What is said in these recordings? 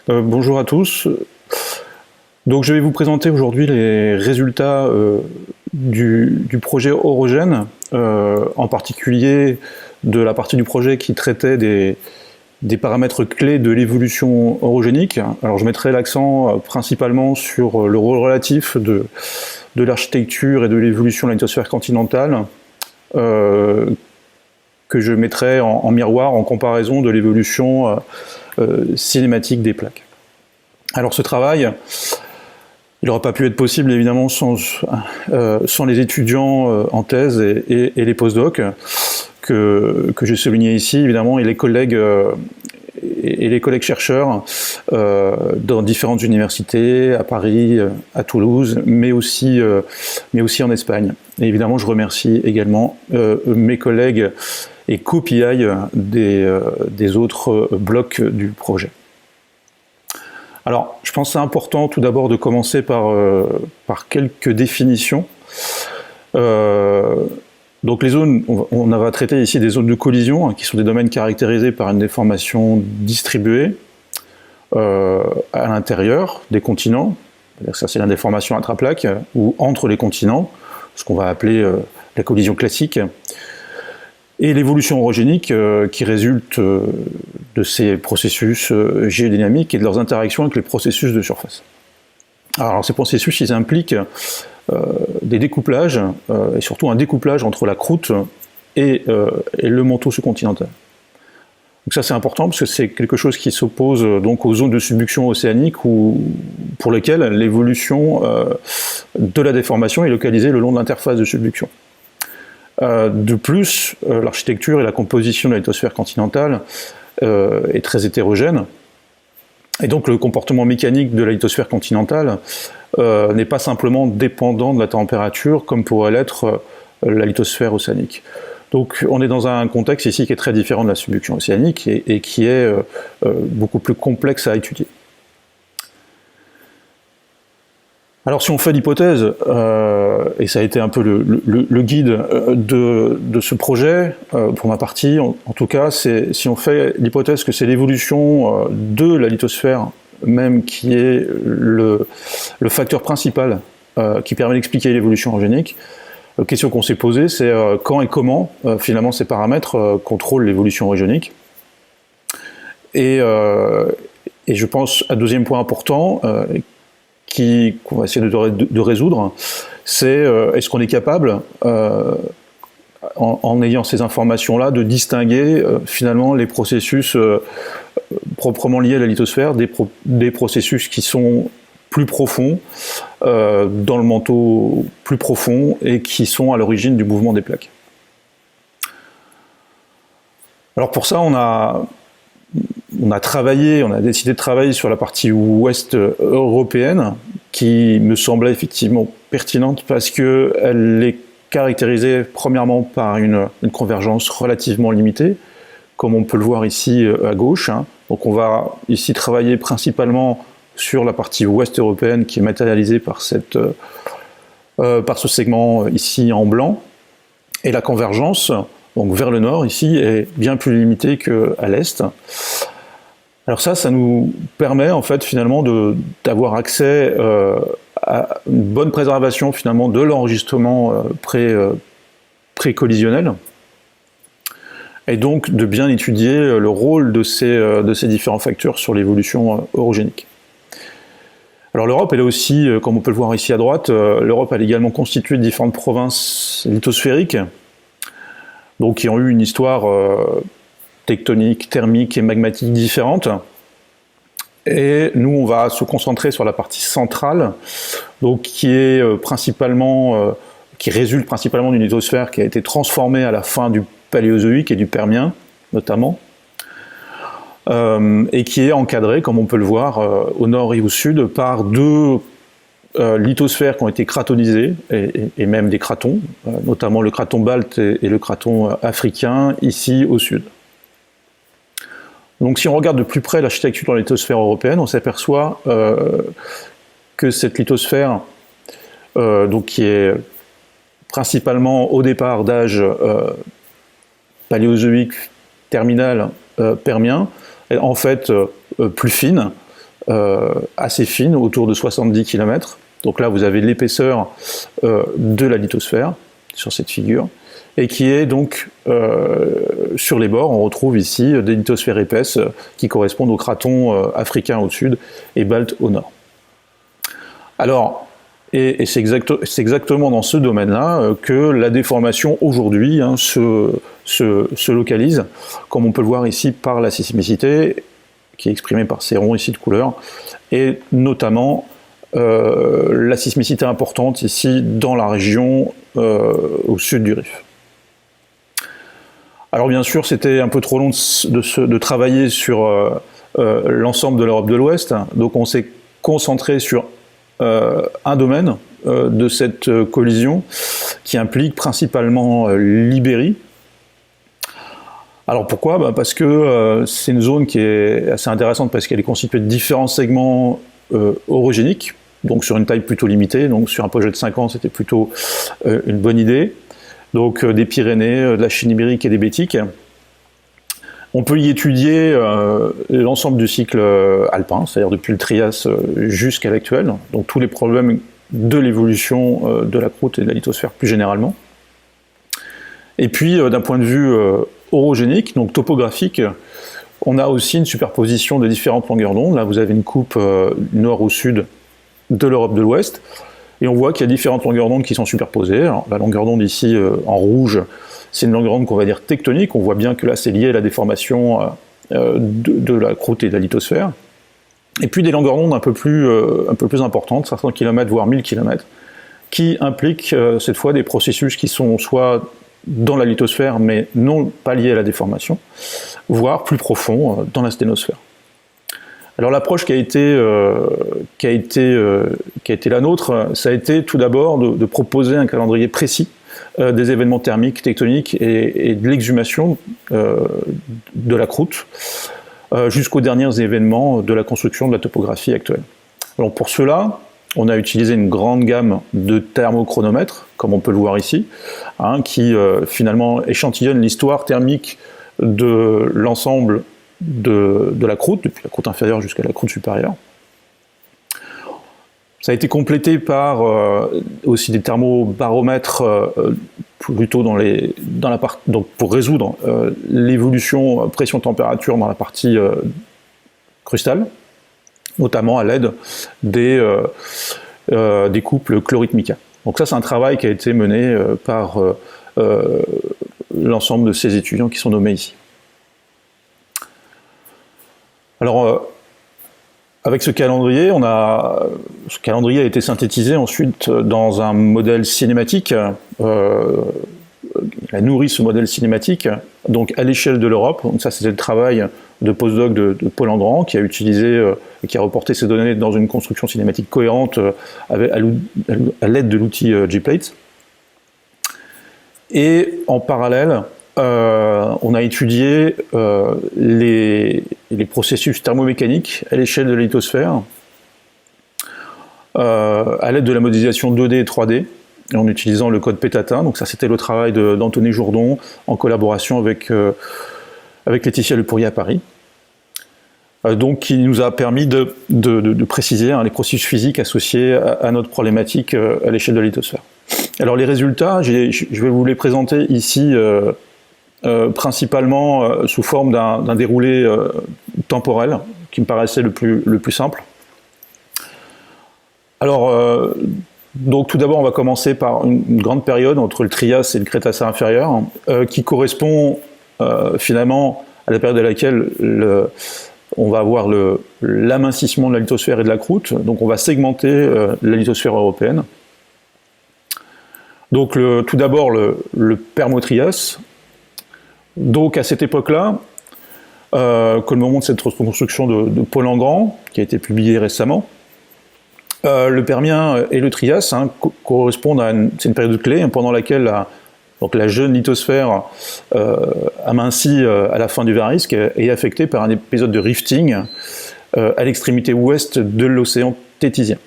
Bonjour à tous. Donc, je vais vous présenter aujourd'hui les résultats du projet Orogène, en particulier de la partie du projet qui traitait des paramètres clés de l'évolution orogénique. Alors, je mettrai l'accent principalement sur le rôle relatif de l'architecture et de l'évolution de la lithosphère continentale, que je mettrai en miroir en comparaison de l'évolution cinématique des plaques. Alors ce travail, il n'aurait pas pu être possible évidemment sans les étudiants en thèse et les postdocs que j'ai soulignés ici évidemment, et les collègues chercheurs dans différentes universités, à Paris, à Toulouse, mais aussi en Espagne. Et évidemment, je remercie également mes collègues et co-PI des autres blocs du projet. Alors, je pense que c'est important tout d'abord de commencer par quelques définitions. Donc les zones, on va traiter ici des zones de collision, qui sont des domaines caractérisés par une déformation distribuée à l'intérieur des continents. Ça, c'est la déformation intraplaque, ou entre les continents, ce qu'on va appeler la collision classique. Et l'évolution orogénique qui résulte de ces processus géodynamiques et de leurs interactions avec les processus de surface. Alors ces processus, ils impliquent des découplages, et surtout un découplage entre la croûte et le manteau sous-continental. Donc ça c'est important parce que c'est quelque chose qui s'oppose donc aux zones de subduction océanique pour lesquelles l'évolution de la déformation est localisée le long de l'interface de subduction. De plus, l'architecture et la composition de la lithosphère continentale est très hétérogène, et donc le comportement mécanique de la lithosphère continentale n'est pas simplement dépendant de la température comme pourrait l'être la lithosphère océanique. Donc on est dans un contexte ici qui est très différent de la subduction océanique et qui est beaucoup plus complexe à étudier. Alors si on fait l'hypothèse, et ça a été un peu le guide de ce projet, pour ma partie en tout cas, c'est si on fait l'hypothèse que c'est l'évolution de la lithosphère même qui est le facteur principal qui permet d'expliquer l'évolution orogénique, la question qu'on s'est posée, c'est quand et comment finalement ces paramètres contrôlent l'évolution orogénique. Et je pense à deuxième point important, qu'on va essayer de résoudre, c'est est-ce qu'on est capable, en ayant ces informations-là, de distinguer finalement les processus proprement liés à la lithosphère des processus qui sont plus profonds, dans le manteau plus profond, et qui sont à l'origine du mouvement des plaques. Alors pour ça, on a décidé de travailler sur la partie ouest européenne, qui me semblait effectivement pertinente parce qu'elle est caractérisée premièrement par une convergence relativement limitée, comme on peut le voir ici à gauche. Donc on va ici travailler principalement sur la partie ouest européenne qui est matérialisée par ce segment ici en blanc, et la convergence, donc vers le nord ici, est bien plus limitée qu'à l'est. Alors ça nous permet en fait finalement d'avoir accès à une bonne préservation finalement de l'enregistrement pré-collisionnel, et donc de bien étudier le rôle de ces différents facteurs sur l'évolution orogénique. Alors l'Europe, elle est aussi, comme on peut le voir ici à droite, l'Europe elle est également constituée de différentes provinces lithosphériques, donc qui ont eu une histoire tectonique, thermique et magmatique différentes. Et nous, on va se concentrer sur la partie centrale, donc qui résulte principalement d'une lithosphère qui a été transformée à la fin du Paléozoïque et du Permien, notamment, et qui est encadrée, comme on peut le voir, au nord et au sud, par deux lithosphères qui ont été cratonisées, et même des cratons, notamment le craton balte et le craton africain, ici au sud. Donc si on regarde de plus près l'architecture de la lithosphère européenne, on s'aperçoit que cette lithosphère, donc qui est principalement au départ d'âge paléozoïque terminal permien, est en fait plus fine, assez fine, autour de 70 km. Donc là, vous avez l'épaisseur de la lithosphère sur cette figure, et qui est donc sur les bords, on retrouve ici des lithosphères épaisses qui correspondent aux cratons africains au sud et baltes au nord. Alors, et c'est exactement dans ce domaine-là que la déformation aujourd'hui se localise, comme on peut le voir ici par la sismicité, qui est exprimée par ces ronds ici de couleur, et notamment la sismicité importante ici dans la région au sud du Rif. Alors bien sûr, c'était un peu trop long de travailler sur l'ensemble de l'Europe de l'Ouest, donc on s'est concentré sur un domaine de cette collision qui implique principalement l'Ibérie. Alors pourquoi ? Parce que c'est une zone qui est assez intéressante parce qu'elle est constituée de différents segments orogéniques, donc sur une taille plutôt limitée, donc sur un projet de 5 ans c'était plutôt une bonne idée. Donc des Pyrénées, de la Chine ibérique et des Bétiques. On peut y étudier l'ensemble du cycle alpin, c'est-à-dire depuis le Trias jusqu'à l'actuel, donc tous les problèmes de l'évolution de la croûte et de la lithosphère plus généralement. Et puis d'un point de vue orogénique, donc topographique, on a aussi une superposition de différentes longueurs d'onde. Là vous avez une coupe nord au sud de l'Europe de l'Ouest, et on voit qu'il y a différentes longueurs d'onde qui sont superposées. Alors, la longueur d'onde ici en rouge, c'est une longueur d'onde qu'on va dire tectonique. On voit bien que là c'est lié à la déformation de la croûte et de la lithosphère. Et puis des longueurs d'onde un peu plus importantes, 500 km voire 1000 km, qui impliquent cette fois des processus qui sont soit dans la lithosphère mais non pas liés à la déformation, voire plus profonds dans la sténosphère. Alors l'approche qui a été la nôtre, ça a été tout d'abord de proposer un calendrier précis des événements thermiques, tectoniques et de l'exhumation de la croûte jusqu'aux derniers événements de la construction de la topographie actuelle. Alors pour cela, on a utilisé une grande gamme de thermochronomètres, comme on peut le voir ici, qui finalement échantillonnent l'histoire thermique de l'ensemble de la croûte, depuis la croûte inférieure jusqu'à la croûte supérieure. Ça a été complété par aussi des thermobaromètres plutôt donc pour résoudre l'évolution pression-température dans la partie crustale, notamment à l'aide des couples chlorhythmica. Donc ça c'est un travail qui a été mené par l'ensemble de ces étudiants qui sont nommés ici. Alors, avec ce calendrier, ce calendrier a été synthétisé ensuite dans un modèle cinématique. Il a nourri ce modèle cinématique, donc à l'échelle de l'Europe. Donc ça, c'était le travail de postdoc de Paul Engrand, qui a utilisé et qui a reporté ces données dans une construction cinématique cohérente à l'aide de l'outil Gplate. Et en parallèle, on a étudié les processus thermomécaniques à l'échelle de la lithosphère à l'aide de la modélisation 2D et 3D en utilisant le code Pétatin. Donc ça c'était le travail d'Anthony Jourdon en collaboration avec Laetitia Lepourier à Paris. Donc qui nous a permis de préciser les processus physiques associés à notre problématique à l'échelle de la lithosphère. Alors les résultats, je vais vous les présenter ici principalement sous forme d'un déroulé temporel qui me paraissait le plus simple. Alors, donc tout d'abord on va commencer par une grande période entre le Trias et le Crétacé inférieur qui correspond finalement à la période à laquelle on va avoir l'amincissement de la lithosphère et de la croûte. Donc on va segmenter la lithosphère européenne. Donc tout d'abord le Permo-Trias. Donc à cette époque-là, comme le montre cette reconstruction de Paul Engrand, qui a été publiée récemment, le Permien et le Trias correspondent c'est une période clé pendant laquelle la jeune lithosphère amincie à la fin du Varisque est affectée par un épisode de rifting à l'extrémité ouest de l'océan Téthysien,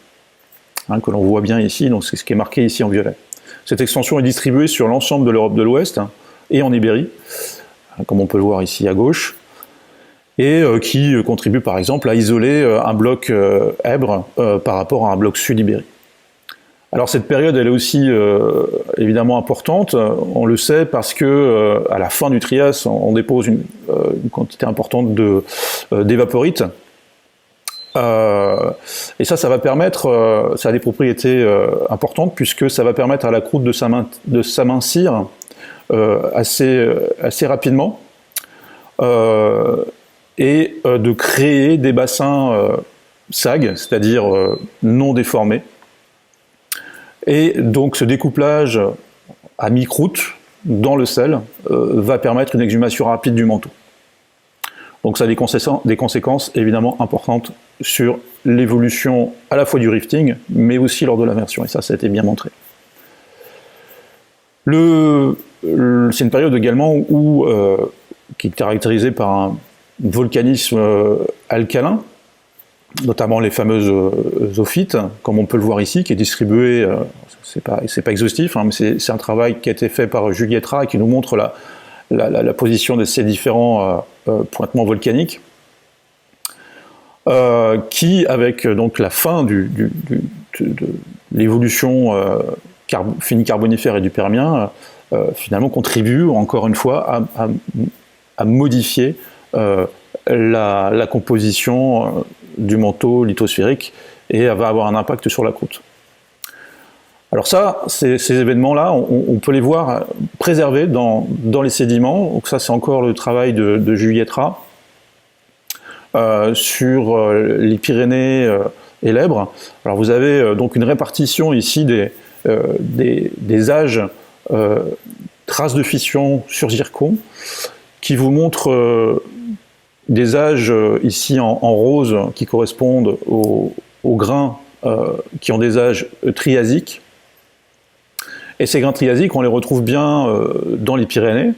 que l'on voit bien ici, donc c'est ce qui est marqué ici en violet. Cette extension est distribuée sur l'ensemble de l'Europe de l'Ouest et en Ibérie, comme on peut le voir ici à gauche. et qui contribue par exemple à isoler un bloc Èbre par rapport à un bloc Sud-Ibérie. Alors cette période, elle est aussi évidemment importante, on le sait parce que à la fin du Trias, on dépose une quantité importante d'évaporites. Et ça va permettre, ça a des propriétés importantes puisque ça va permettre à la croûte de s'amincir assez rapidement et de créer des bassins SAG, c'est-à-dire non déformés. Et donc ce découplage à mi-croûte dans le sel va permettre une exhumation rapide du manteau. Donc ça a des conséquences évidemment importantes sur l'évolution à la fois du rifting, mais aussi lors de l'immersion, et ça a été bien montré. C'est une période également qui est caractérisée par un volcanisme alcalin, notamment les fameuses zoophytes, comme on peut le voir ici, qui est distribué, c'est pas exhaustif, hein, mais c'est un travail qui a été fait par Juliette Rat et qui nous montre la position de ces différents pointements volcaniques, qui, avec donc la fin de l'évolution fini carbonifère et du Permien, finalement contribue encore une fois à modifier la composition du manteau lithosphérique et va avoir un impact sur la croûte. Alors ça, ces événements-là, on peut les voir préservés dans les sédiments. Donc ça, c'est encore le travail de Juliette Rat sur les Pyrénées et l'Èbre. Alors vous avez donc une répartition ici des âges traces de fission sur zircon qui vous montre des âges ici en rose qui correspondent aux grains qui ont des âges triasiques. Et ces grains triasiques, on les retrouve bien dans les Pyrénées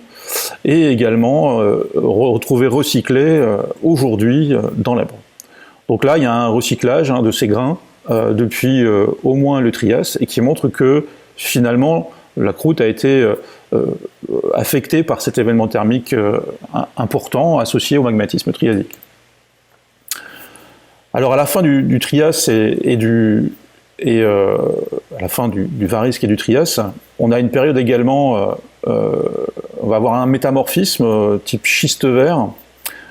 et également retrouvés recyclés aujourd'hui dans l'Èbre. Donc là, il y a un recyclage de ces grains depuis au moins le Trias et qui montre que finalement la croûte a été affectée par cet événement thermique important associé au magmatisme triasique. Alors à la fin du Trias et à la fin du Varisque et du Trias, on a une période également, on va avoir un métamorphisme type schiste vert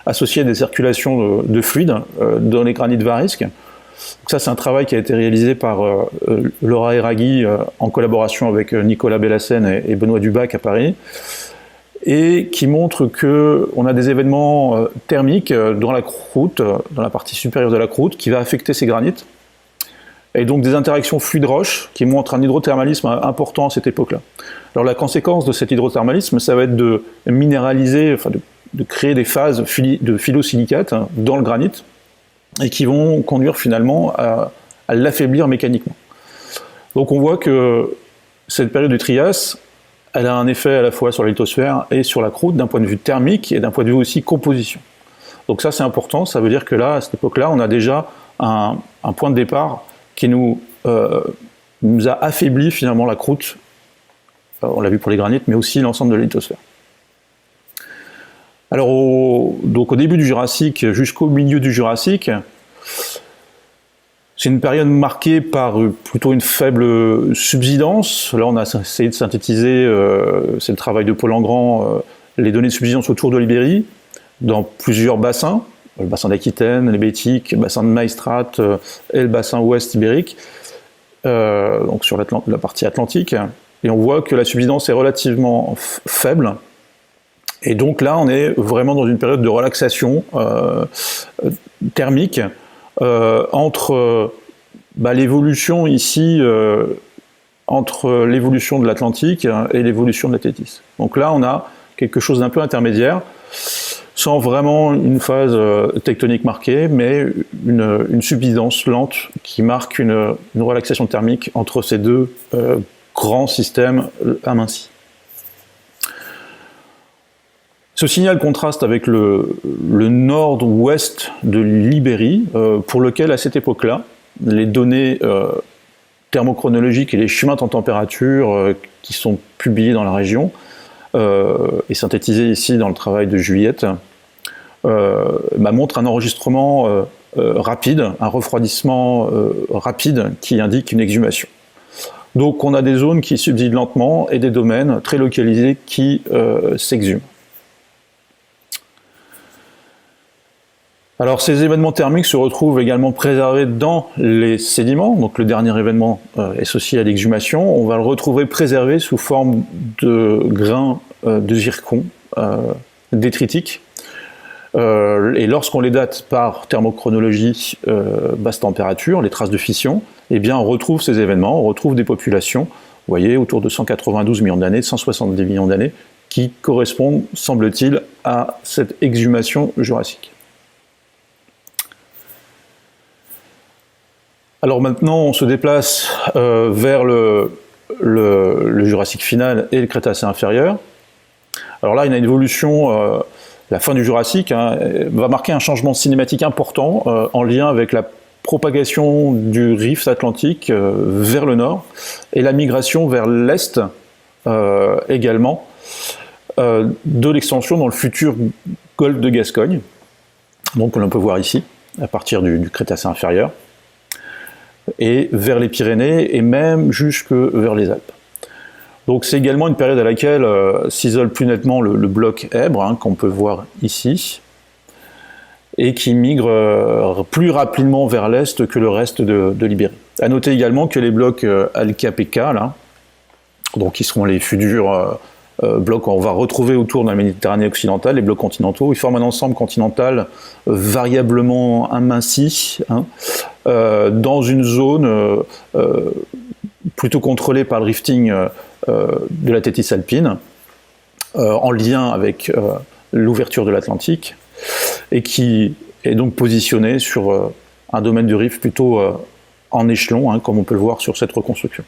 associé à des circulations de fluides dans les granites varisques. Donc ça, c'est un travail qui a été réalisé par Laura Eraghi en collaboration avec Nicolas Bellassène et Benoît Dubac à Paris, et qui montre qu'on a des événements thermiques dans la croûte, dans la partie supérieure de la croûte, qui va affecter ces granites, et donc des interactions fluide-roche qui montrent un hydrothermalisme important à cette époque-là. Alors la conséquence de cet hydrothermalisme, ça va être de minéraliser, enfin de créer des phases de phyllosilicates dans le granit, et qui vont conduire finalement à l'affaiblir mécaniquement. Donc on voit que cette période du Trias, elle a un effet à la fois sur la lithosphère et sur la croûte d'un point de vue thermique et d'un point de vue aussi composition. Donc ça c'est important, ça veut dire que là, à cette époque-là, on a déjà un point de départ qui nous a affaibli finalement la croûte, on l'a vu pour les granites, mais aussi l'ensemble de la lithosphère. Alors donc au début du Jurassique jusqu'au milieu du Jurassique, c'est une période marquée par plutôt une faible subsidence. Là on a essayé de synthétiser, c'est le travail de Paul Engrand, les données de subsidence autour de l'Ibérie, dans plusieurs bassins, le bassin d'Aquitaine, l'Hébétique, le bassin de Maëstrat et le bassin ouest ibérique, donc sur la partie atlantique, et on voit que la subsidence est relativement faible. Et donc là, on est vraiment dans une période de relaxation thermique entre l'évolution ici, entre l'évolution de l'Atlantique et l'évolution de la Thétis. Donc là, on a quelque chose d'un peu intermédiaire, sans vraiment une phase tectonique marquée, mais une subsidence lente qui marque une relaxation thermique entre ces deux grands systèmes amincis. Ce signal contraste avec le nord-ouest de l'Ibérie, pour lequel, à cette époque-là, les données thermochronologiques et les chemins de température qui sont publiés dans la région et synthétisés ici dans le travail de Juliette, montre un enregistrement rapide, un refroidissement rapide qui indique une exhumation. Donc on a des zones qui subsident lentement et des domaines très localisés qui s'exhument. Alors ces événements thermiques se retrouvent également préservés dans les sédiments, donc le dernier événement associé à l'exhumation, on va le retrouver préservé sous forme de grains de zircon détritiques. Et lorsqu'on les date par thermochronologie basse température, les traces de fission, eh bien on retrouve ces événements, on retrouve des populations, vous voyez, autour de 192 millions d'années, 170 millions d'années, qui correspondent, semble-t-il, à cette exhumation jurassique. Alors maintenant, on se déplace vers le Jurassique final et le Crétacé inférieur. Alors là, il y a une évolution, la fin du Jurassique va marquer un changement cinématique important en lien avec la propagation du rift atlantique vers le nord et la migration vers l'est également de l'extension dans le futur golfe de Gascogne. Donc on peut voir ici, à partir du Crétacé inférieur, et vers les Pyrénées et même jusque vers les Alpes. Donc c'est également une période à laquelle s'isole plus nettement le bloc Èbre, qu'on peut voir ici, et qui migre plus rapidement vers l'est que le reste de l'Ibérie. A noter également que les blocs Alcap et K, là, donc qui seront les futurs blocs qu'on va retrouver autour de la Méditerranée occidentale, les blocs continentaux, ils forment un ensemble continental variablement aminci, dans une zone plutôt contrôlée par le rifting de la Thétis alpine, en lien avec l'ouverture de l'Atlantique, et qui est donc positionné sur un domaine du rift plutôt en échelon, comme on peut le voir sur cette reconstruction.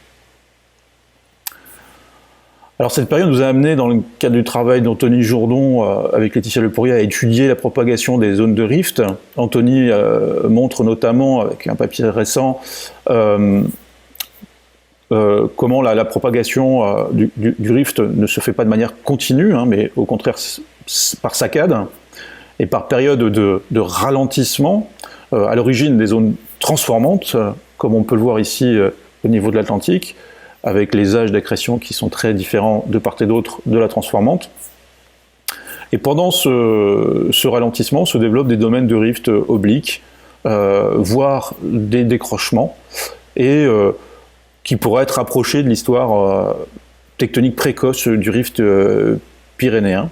Alors cette période nous a amené, dans le cadre du travail d'Anthony Jourdon avec Laetitia Lepourier, à étudier la propagation des zones de rift. Anthony montre notamment, avec un papier récent, comment la propagation du rift ne se fait pas de manière continue, mais au contraire par saccades et par période de ralentissement, à l'origine des zones transformantes, comme on peut le voir ici au niveau de l'Atlantique, avec les âges d'accrétion qui sont très différents de part et d'autre de la transformante. Et pendant ce ralentissement se développent des domaines de rift obliques, voire des décrochements, et qui pourraient être rapprochés de l'histoire tectonique précoce du rift pyrénéen,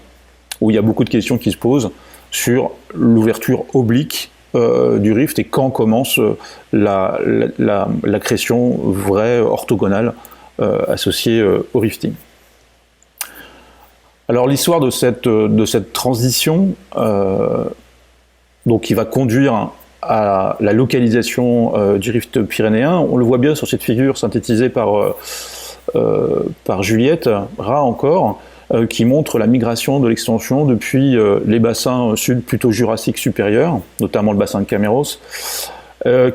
où il y a beaucoup de questions qui se posent sur l'ouverture oblique du rift et quand commence l'accrétion vraie, orthogonale, associée au rifting. Alors l'histoire de cette transition, donc qui va conduire à la localisation du rift pyrénéen, on le voit bien sur cette figure synthétisée par Juliette Rat encore, qui montre la migration de l'extension depuis les bassins sud plutôt jurassiques supérieurs, notamment le bassin de Caméros, ce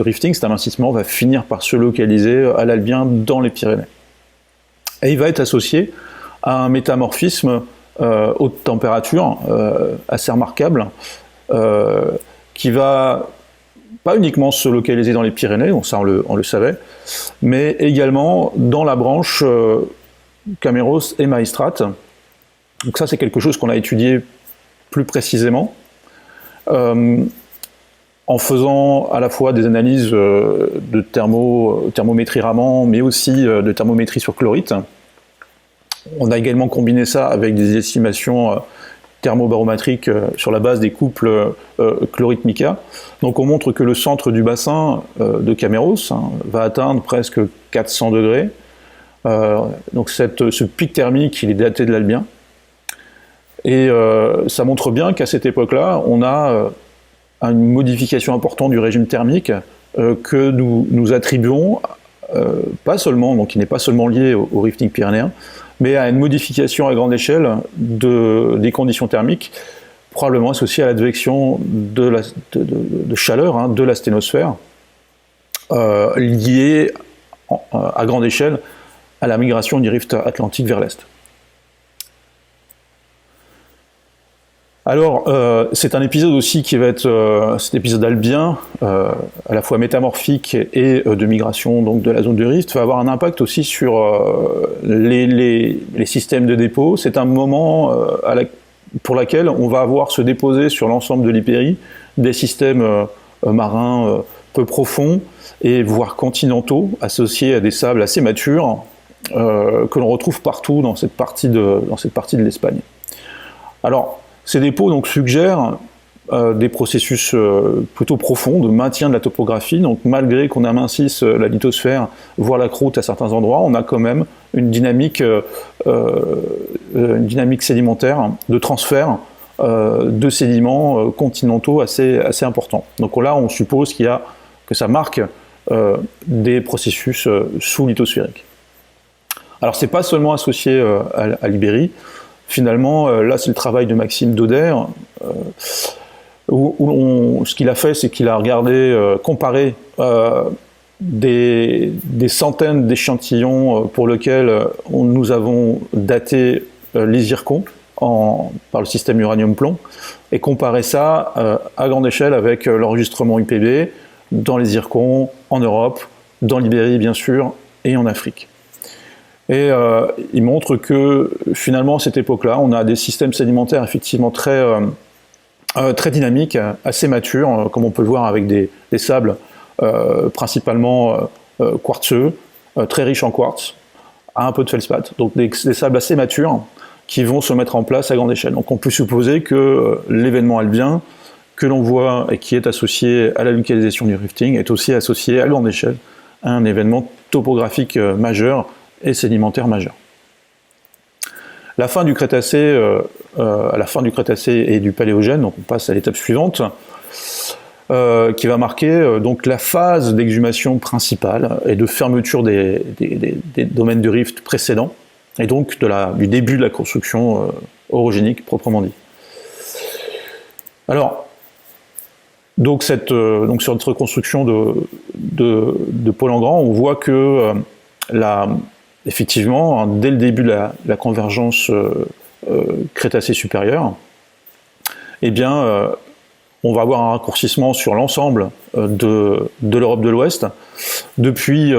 rifting, cet amincissement, va finir par se localiser à l'Albien dans les Pyrénées. Et il va être associé à un métamorphisme haute température assez remarquable, qui va pas uniquement se localiser dans les Pyrénées, ça on le savait, mais également dans la branche Caméros et Maëstrat. Donc ça c'est quelque chose qu'on a étudié plus précisément, en faisant à la fois des analyses de thermométrie Raman, mais aussi de thermométrie sur chlorite. On a également combiné ça avec des estimations thermobarométriques sur la base des couples chlorite-mica. Donc on montre que le centre du bassin de Caméros va atteindre presque 400 degrés. Donc ce pic thermique, il est daté de l'Albien. Et ça montre bien qu'à cette époque-là, on a une modification importante du régime thermique que nous attribuons, pas seulement, donc qui n'est pas seulement lié au rifting pyrénéen, mais à une modification à grande échelle des conditions thermiques, probablement associées à l'advection de chaleur de la sténosphère, liée à grande échelle à la migration du rift atlantique vers l'est. Alors, c'est un épisode aussi qui va être cet épisode albien, à la fois métamorphique et de migration donc de la zone de rift, va avoir un impact aussi sur les systèmes de dépôt. C'est un moment pour lequel on va avoir se déposer sur l'ensemble de l'Ipérie des systèmes marins peu profonds et voire continentaux, associés à des sables assez matures, que l'on retrouve partout dans cette partie de l'Espagne. Alors, ces dépôts donc, suggèrent des processus plutôt profonds de maintien de la topographie. Donc, malgré qu'on amincisse la lithosphère, voire la croûte à certains endroits, on a quand même une dynamique sédimentaire de transfert de sédiments continentaux assez importants. Donc là, on suppose que ça marque des processus sous-lithosphériques. Alors, c'est pas seulement associé à l'Ibérie. Finalement, là, c'est le travail de Maxime Dauder, ce qu'il a fait, c'est qu'il a regardé, comparé des centaines d'échantillons pour lesquels nous avons daté les zircons par le système uranium-plomb, et comparé ça à grande échelle avec l'enregistrement UPB dans les zircons, en Europe, dans l'Ibérie bien sûr, et en Afrique. Et il montre que finalement à cette époque-là, on a des systèmes sédimentaires effectivement très dynamiques, assez matures, comme on peut le voir avec des sables principalement quartzeux, très riches en quartz, un peu de feldspath, donc des sables assez matures qui vont se mettre en place à grande échelle. Donc on peut supposer que l'événement albien que l'on voit et qui est associé à la localisation du rifting est aussi associé à grande échelle à un événement topographique majeur et sédimentaire majeur. À la fin du Crétacé et du Paléogène, donc on passe à l'étape suivante, qui va marquer donc la phase d'exhumation principale et de fermeture des domaines de rift précédents, et donc du début de la construction orogénique proprement dit. Alors, donc sur notre reconstruction de Polengran, on voit que effectivement, dès le début de la convergence Crétacé supérieure, eh bien, on va avoir un raccourcissement sur l'ensemble de l'Europe de l'Ouest, depuis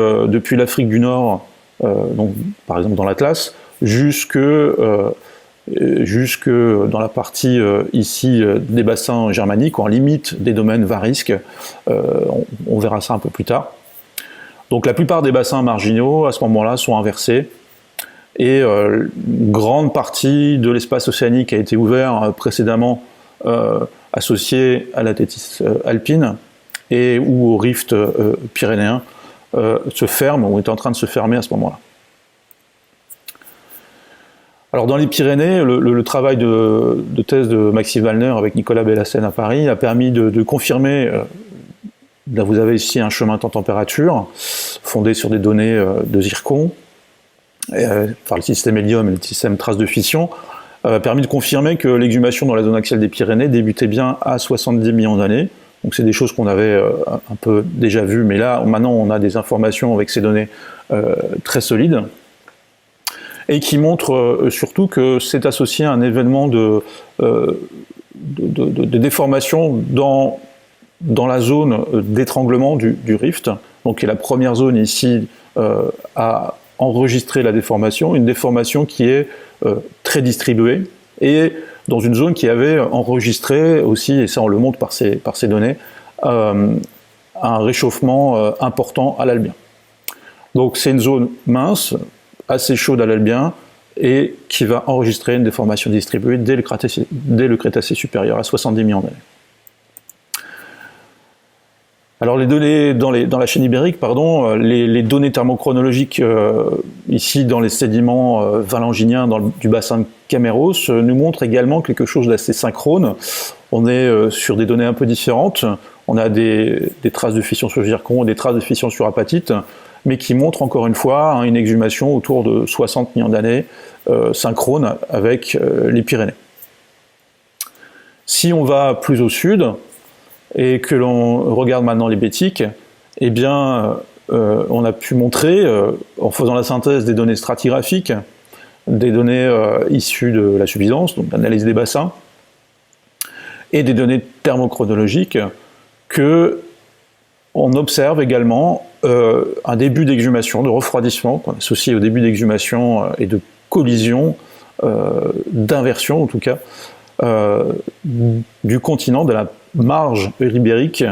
l'Afrique du Nord, donc, par exemple dans l'Atlas, jusque dans la partie ici des bassins germaniques, en limite des domaines varisques. On verra ça un peu plus tard. Donc la plupart des bassins marginaux, à ce moment-là, sont inversés, et une grande partie de l'espace océanique a été ouvert précédemment associé à la tétis alpine et ou au rift pyrénéen se ferme ou est en train de se fermer à ce moment-là. Alors dans les Pyrénées, le travail de thèse de Maxime Wallner avec Nicolas Bellassène à Paris a permis de confirmer. Là, vous avez ici un chemin temps-température fondé sur des données de zircon par le système hélium et le système trace de fission, a permis de confirmer que l'exhumation dans la zone axiale des Pyrénées débutait bien à 70 millions d'années. Donc c'est des choses qu'on avait un peu déjà vues, mais là, maintenant, on a des informations avec ces données très solides, et qui montrent surtout que c'est associé à un événement de déformation dans la zone d'étranglement du rift, donc qui est la première zone ici à enregistrer la déformation, une déformation qui est très distribuée, et dans une zone qui avait enregistré aussi, et ça on le montre par ces données, un réchauffement important à l'Albien. Donc c'est une zone mince, assez chaude à l'Albien, et qui va enregistrer une déformation distribuée dès le Crétacé supérieur, à 70 millions d'années. Alors les données dans la chaîne ibérique, les données thermochronologiques ici dans les sédiments valanginiens du bassin de Cameros nous montrent également quelque chose d'assez synchrone. On est sur des données un peu différentes. On a des traces de fission sur zircon, des traces de fission sur apatite, mais qui montrent encore une fois une exhumation autour de 60 millions d'années synchrone avec les Pyrénées. Si on va plus au sud, et que l'on regarde maintenant les bétiques, eh bien, on a pu montrer, en faisant la synthèse des données stratigraphiques, des données issues de la suffisance, donc l'analyse des bassins, et des données thermochronologiques que on observe également un début d'exhumation, de refroidissement, qu'on associe au début d'exhumation et de collision, d'inversion en tout cas, du continent, de la marge ibérique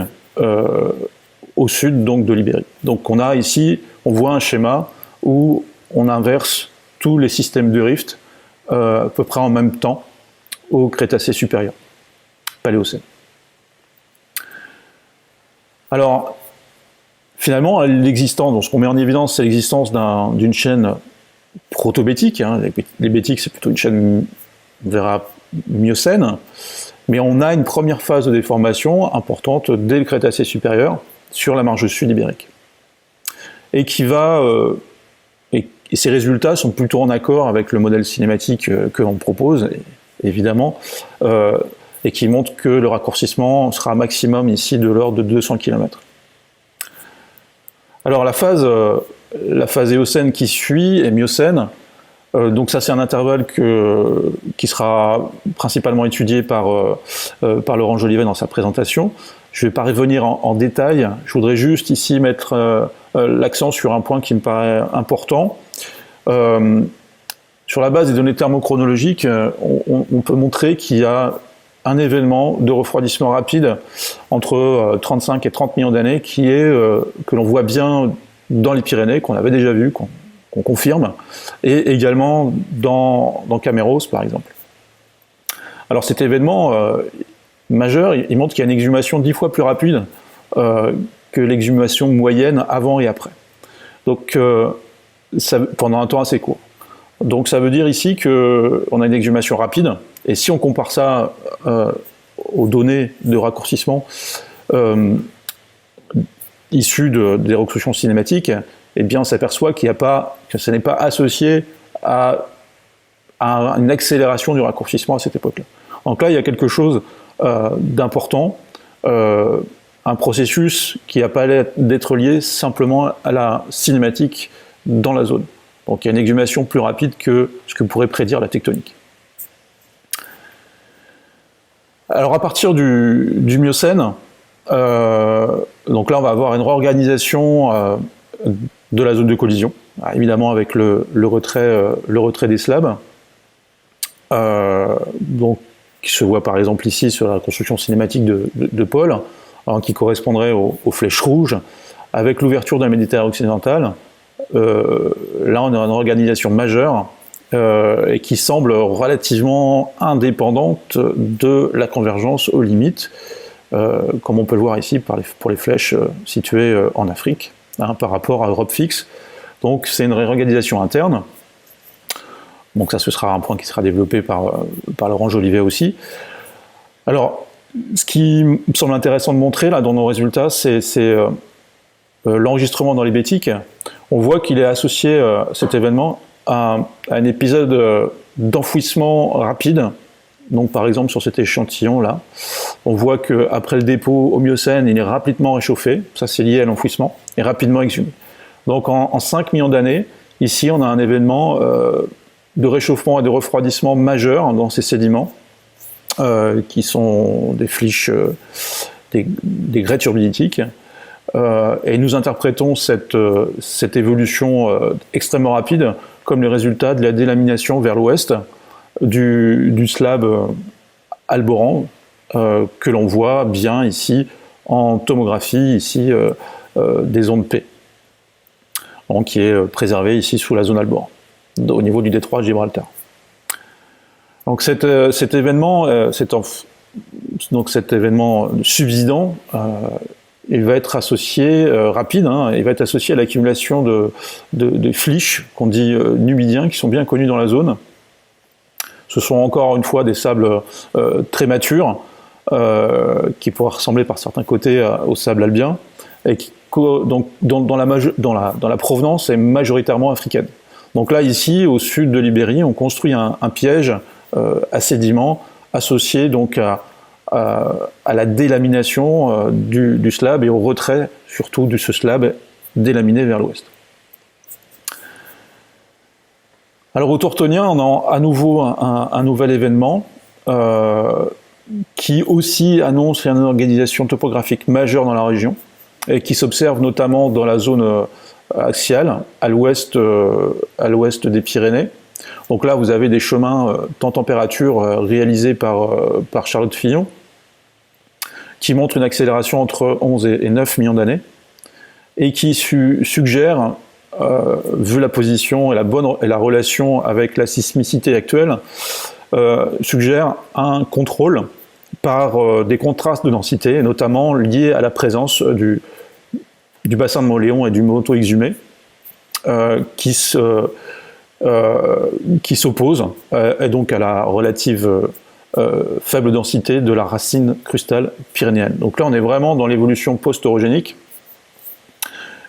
au sud donc de l'Ibérie. Donc on a ici, on voit un schéma où on inverse tous les systèmes de rift à peu près en même temps au Crétacé supérieur, Paléocène. Alors, finalement, l'existence, donc ce qu'on met en évidence, c'est l'existence d'une chaîne protobétique. Hein. Les bétiques, c'est plutôt une chaîne, on verra, miocène. Mais on a une première phase de déformation importante dès le Crétacé supérieur sur la marge sud ibérique. Et qui va... et ces résultats sont plutôt en accord avec le modèle cinématique que l'on propose, évidemment, et qui montre que le raccourcissement sera maximum ici de l'ordre de 200 km. Alors la phase éocène qui suit est miocène, donc ça c'est un intervalle qui sera principalement étudié par Laurent Jolivet dans sa présentation. Je ne vais pas revenir en détail, je voudrais juste ici mettre l'accent sur un point qui me paraît important. Sur la base des données thermochronologiques, on peut montrer qu'il y a un événement de refroidissement rapide entre 35 et 30 millions d'années qui est, que l'on voit bien dans les Pyrénées, qu'on avait déjà vu, qu'on confirme, et également dans Caméros par exemple. Alors cet événement majeur, il montre qu'il y a une exhumation 10 fois plus rapide que l'exhumation moyenne avant et après. Donc pendant un temps assez court. Donc ça veut dire ici qu'on a une exhumation rapide, et si on compare ça aux données de raccourcissement issues des reconstructions cinématiques, eh bien on s'aperçoit que ça n'est pas associé à une accélération du raccourcissement à cette époque-là. Donc là, il y a quelque chose d'important, un processus qui n'a pas l'air d'être lié simplement à la cinématique dans la zone. Donc il y a une exhumation plus rapide que ce que pourrait prédire la tectonique. Alors à partir du Miocène, donc là on va avoir une réorganisation de la zone de collision, évidemment avec le retrait des slabs, donc, qui se voit par exemple ici sur la construction cinématique de Paul, qui correspondrait aux flèches rouges, avec l'ouverture de la Méditerranée occidentale. Là on a une organisation majeure et qui semble relativement indépendante de la convergence aux limites, comme on peut le voir ici pour les flèches situées en Afrique, par rapport à Europe fixe. Donc c'est une réorganisation interne. Donc ça, ce sera un point qui sera développé par Laurent Jolivet aussi. Alors, ce qui me semble intéressant de montrer là dans nos résultats, c'est l'enregistrement dans les bétiques. On voit qu'il est associé, cet événement, à un épisode d'enfouissement rapide. Donc par exemple sur cet échantillon-là, on voit qu'après le dépôt au Miocène, il est rapidement réchauffé, ça c'est lié à l'enfouissement, et rapidement exhumé. Donc en 5 millions d'années, ici on a un événement de réchauffement et de refroidissement majeur dans ces sédiments, qui sont des flysch, des grès turbiditiques, et nous interprétons cette évolution extrêmement rapide comme le résultat de la délamination vers l'ouest du slab Alboran, que l'on voit bien ici en tomographie, ici des ondes P, donc, qui est préservé ici sous la zone Alboran, au niveau du détroit de Gibraltar. Donc cet événement, cet événement subsidant, il va être associé, rapide, il va être associé à l'accumulation de flysch, qu'on dit numidiens, qui sont bien connus dans la zone. Ce sont encore une fois des sables très matures, qui pourraient ressembler par certains côtés au sable albien, et qui, donc, dans la provenance est majoritairement africaine. Donc là, ici, au sud de l'Ibérie, on construit un piège à sédiments associé donc à la délamination du slab et au retrait surtout de ce slab délaminé vers l'ouest. Alors au Tortonien, on a à nouveau un nouvel événement qui aussi annonce une organisation topographique majeure dans la région, et qui s'observe notamment dans la zone axiale, à l'ouest des Pyrénées. Donc là, vous avez des chemins temps-température réalisés par Charlotte Fillon, qui montrent une accélération entre 11 et 9 millions d'années, et qui suggère, vu la position et la relation avec la sismicité actuelle, suggère un contrôle par des contrastes de densité, notamment liés à la présence du bassin de Mauléon et du manteau exhumé, qui s'opposent, et donc à la relative faible densité de la racine crustale pyrénéenne. Donc là, on est vraiment dans l'évolution post-orogénique,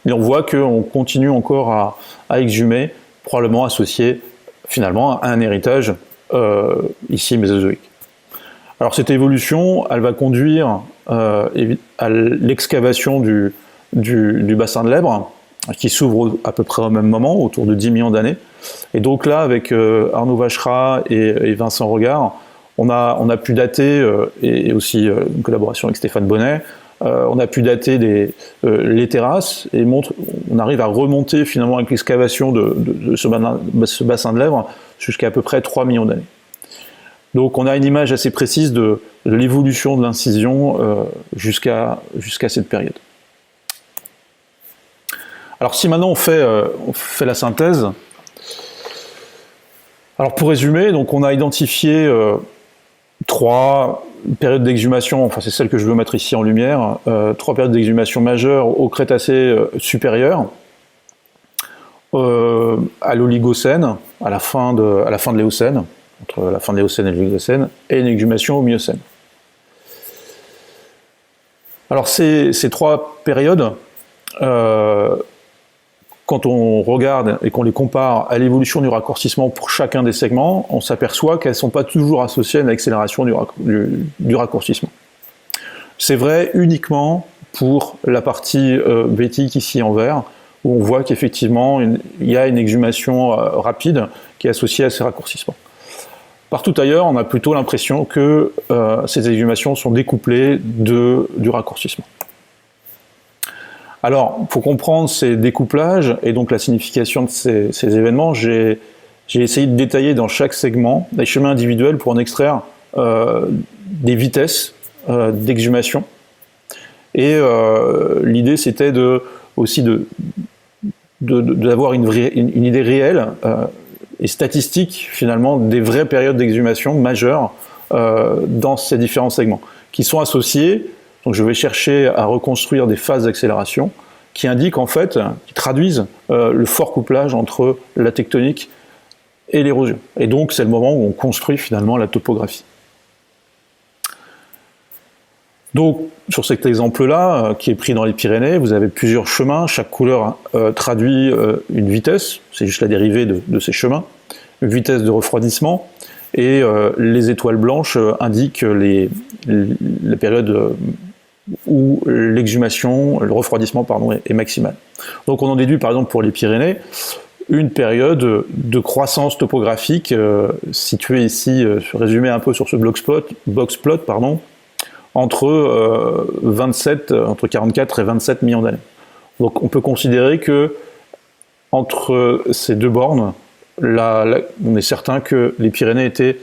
et on voit qu'on continue encore à exhumer, probablement associé finalement à un héritage ici mésozoïque. Alors cette évolution, elle va conduire à l'excavation du bassin de l'Èbre, qui s'ouvre à peu près au même moment, autour de 10 millions d'années. Et donc là, avec Arnaud Vacherat et Vincent Regard, on a pu dater, et aussi une collaboration avec Stéphane Bonnet, on a pu dater les terrasses, et on arrive à remonter finalement avec l'excavation de ce bassin de l'Èbre jusqu'à peu près 3 millions d'années. Donc on a une image assez précise de l'évolution de l'incision jusqu'à cette période. Alors si maintenant on fait la synthèse, alors pour résumer, donc on a identifié 3 périodes d'exhumation, enfin c'est celle que je veux mettre ici en lumière, 3 périodes d'exhumation majeures au Crétacé supérieur, à l'Oligocène, à la fin de l'Éocène, entre la fin de l'Éocène et l'Oligocène, et une exhumation au Miocène. Alors ces 3 périodes, quand on regarde et qu'on les compare à l'évolution du raccourcissement pour chacun des segments, on s'aperçoit qu'elles ne sont pas toujours associées à une accélération du raccourcissement. C'est vrai uniquement pour la partie bétique ici en vert, où on voit qu'effectivement il y a une exhumation rapide qui est associée à ces raccourcissements. Partout ailleurs, on a plutôt l'impression que ces exhumations sont découplées du raccourcissement. Alors, pour comprendre ces découplages et donc la signification de ces événements, j'ai essayé de détailler dans chaque segment des chemins individuels pour en extraire des vitesses d'exhumation. Et l'idée, c'était aussi d'avoir une idée réelle et statistique, finalement, des vraies périodes d'exhumation majeures dans ces différents segments, qui sont associés. Donc je vais chercher à reconstruire des phases d'accélération qui indiquent en fait, qui traduisent le fort couplage entre la tectonique et l'érosion. Et donc c'est le moment où on construit finalement la topographie. Donc sur cet exemple-là, qui est pris dans les Pyrénées, vous avez plusieurs chemins, chaque couleur traduit une vitesse, c'est juste la dérivée de ces chemins, une vitesse de refroidissement, et les étoiles blanches indiquent les périodes où l'exhumation, le refroidissement est maximal. Donc on en déduit par exemple pour les Pyrénées une période de croissance topographique située ici, résumée un peu sur ce box-plot, entre 44 et 27 millions d'années. Donc on peut considérer que entre ces deux bornes, on est certain que les Pyrénées étaient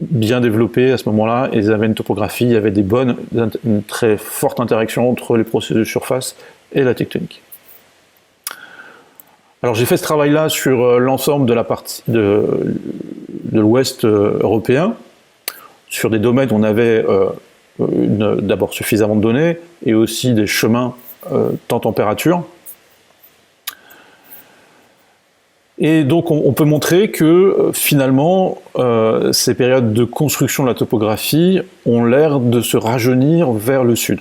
bien développés à ce moment-là, et ils avaient une topographie, il y avait une très forte interaction entre les processus de surface et la tectonique. Alors j'ai fait ce travail-là sur l'ensemble de la partie de l'ouest européen, sur des domaines où on avait d'abord suffisamment de données, et aussi des chemins temps-température. Et donc on peut montrer que finalement ces périodes de construction de la topographie ont l'air de se rajeunir vers le sud.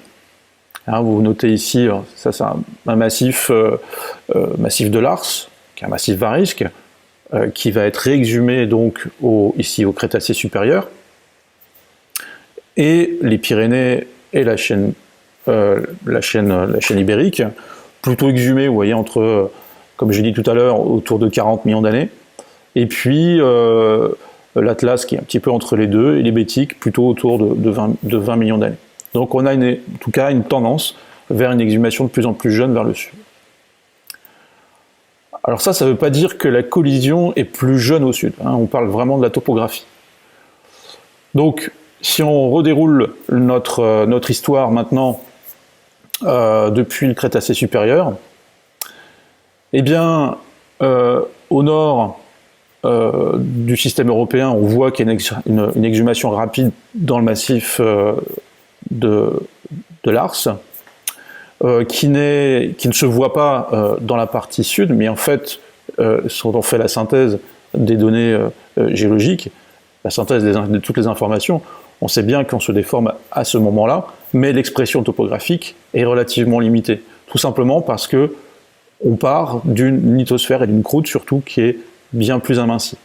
Hein, vous notez ici, ça c'est un massif de Lars, qui est un massif varisque, qui va être réexhumé donc ici au Crétacé supérieur. Et les Pyrénées et la chaîne ibérique, plutôt exhumées, vous voyez, entre, comme j'ai dit tout à l'heure, autour de 40 millions d'années. Et puis l'Atlas qui est un petit peu entre les deux, et les Bétiques plutôt autour de 20 millions d'années. Donc on a en tout cas une tendance vers une exhumation de plus en plus jeune vers le sud. Alors ça ne veut pas dire que la collision est plus jeune au sud, hein, on parle vraiment de la topographie. Donc si on redéroule notre histoire maintenant depuis le Crétacé supérieur, eh bien au nord du système européen, on voit qu'il y a une exhumation rapide dans le massif de l'Ars, qui ne se voit pas dans la partie sud, mais en fait, quand on fait la synthèse des données géologiques, la synthèse de toutes les informations, on sait bien qu'on se déforme à ce moment-là, mais l'expression topographique est relativement limitée, tout simplement parce que on part d'une lithosphère et d'une croûte surtout qui est bien plus amincie.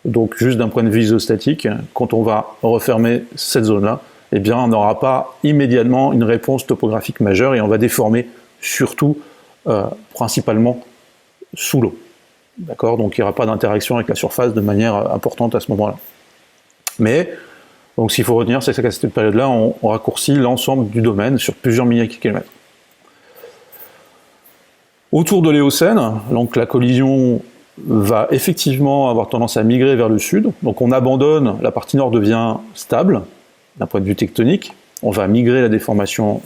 Donc juste d'un point de vue isostatique, quand on va refermer cette zone-là, eh bien on n'aura pas immédiatement une réponse topographique majeure et on va déformer surtout, principalement, sous l'eau. D'accord ? Donc il n'y aura pas d'interaction avec la surface de manière importante à ce moment-là. Mais, donc ce qu'il faut retenir, c'est qu'à cette période-là, on raccourcit l'ensemble du domaine sur plusieurs milliers de kilomètres. Autour de l'Éocène, donc la collision va effectivement avoir tendance à migrer vers le sud. Donc on abandonne, la partie nord devient stable, d'un point de vue tectonique. On va migrer la déformation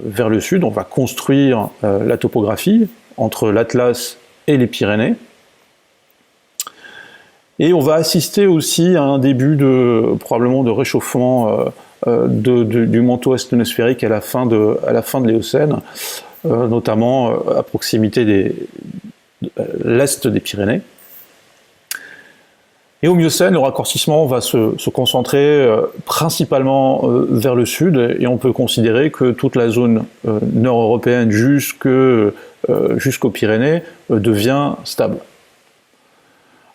vers le sud, on va construire la topographie entre l'Atlas et les Pyrénées. Et on va assister aussi à un début probablement de réchauffement du manteau asténosphérique à la fin de l'Éocène, notamment à proximité de l'est des Pyrénées. Et au Miocène, le raccourcissement va se concentrer principalement vers le sud, et on peut considérer que toute la zone nord-européenne jusqu'aux Pyrénées devient stable.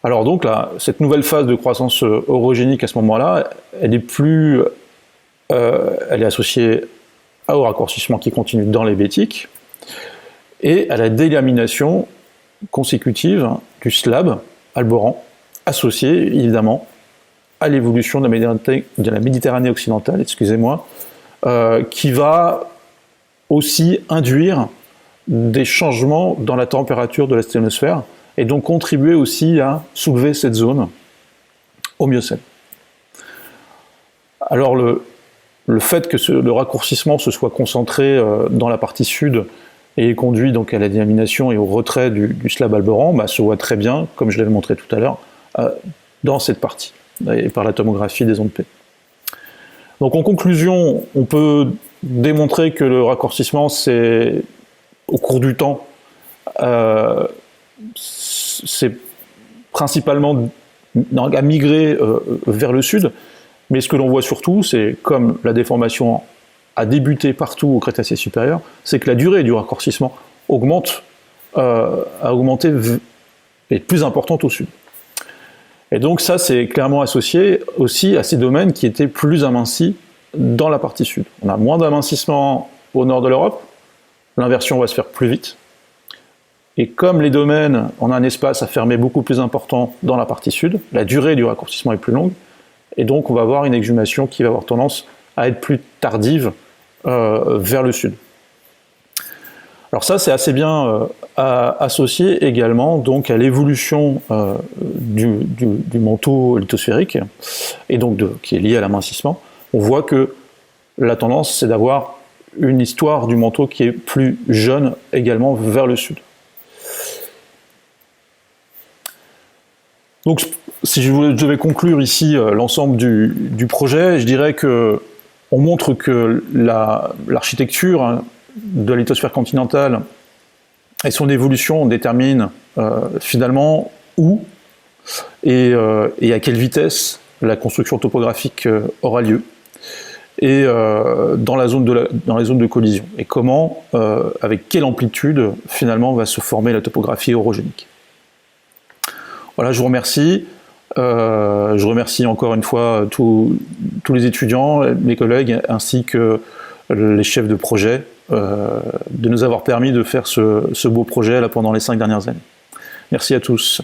Alors donc là, cette nouvelle phase de croissance orogénique à ce moment-là, elle est associée au raccourcissement qui continue dans les Bétiques et à la délamination consécutive du slab alboran, associé évidemment à l'évolution de la Méditerranée occidentale, qui va aussi induire des changements dans la température de l'asténosphère et donc contribuer aussi à soulever cette zone au Miocène. Alors le fait que le raccourcissement se soit concentré dans la partie sud et conduit donc à la délamination et au retrait du slab alboran, se voit très bien, comme je l'avais montré tout à l'heure, dans cette partie, et par la tomographie des ondes P. Donc en conclusion, on peut démontrer que le raccourcissement, c'est au cours du temps, c'est principalement à migrer vers le sud, mais ce que l'on voit surtout, c'est comme la déformation a débuté partout au Crétacé supérieur, c'est que la durée du raccourcissement a augmenté, est plus importante au sud. Et donc ça, c'est clairement associé aussi à ces domaines qui étaient plus amincis dans la partie sud. On a moins d'amincissement au nord de l'Europe, l'inversion va se faire plus vite, et comme les domaines, on a un espace à fermer beaucoup plus important dans la partie sud, la durée du raccourcissement est plus longue, et donc on va avoir une exhumation qui va avoir tendance à être plus tardive vers le sud. Alors ça, c'est assez bien associé également donc à l'évolution du manteau lithosphérique, et donc qui est lié à l'amincissement. On voit que la tendance, c'est d'avoir une histoire du manteau qui est plus jeune également vers le sud. Donc, si je devais conclure ici l'ensemble du projet, je dirais que on montre que l'architecture de la lithosphère continentale et son évolution déterminent finalement où et à quelle vitesse la construction topographique aura lieu, et dans les zones de collision, et comment, avec quelle amplitude finalement va se former la topographie orogénique. Voilà, je vous remercie. Je remercie encore une fois tous les étudiants, mes collègues, ainsi que les chefs de projet, de nous avoir permis de faire ce beau projet là pendant les 5 dernières années. Merci à tous.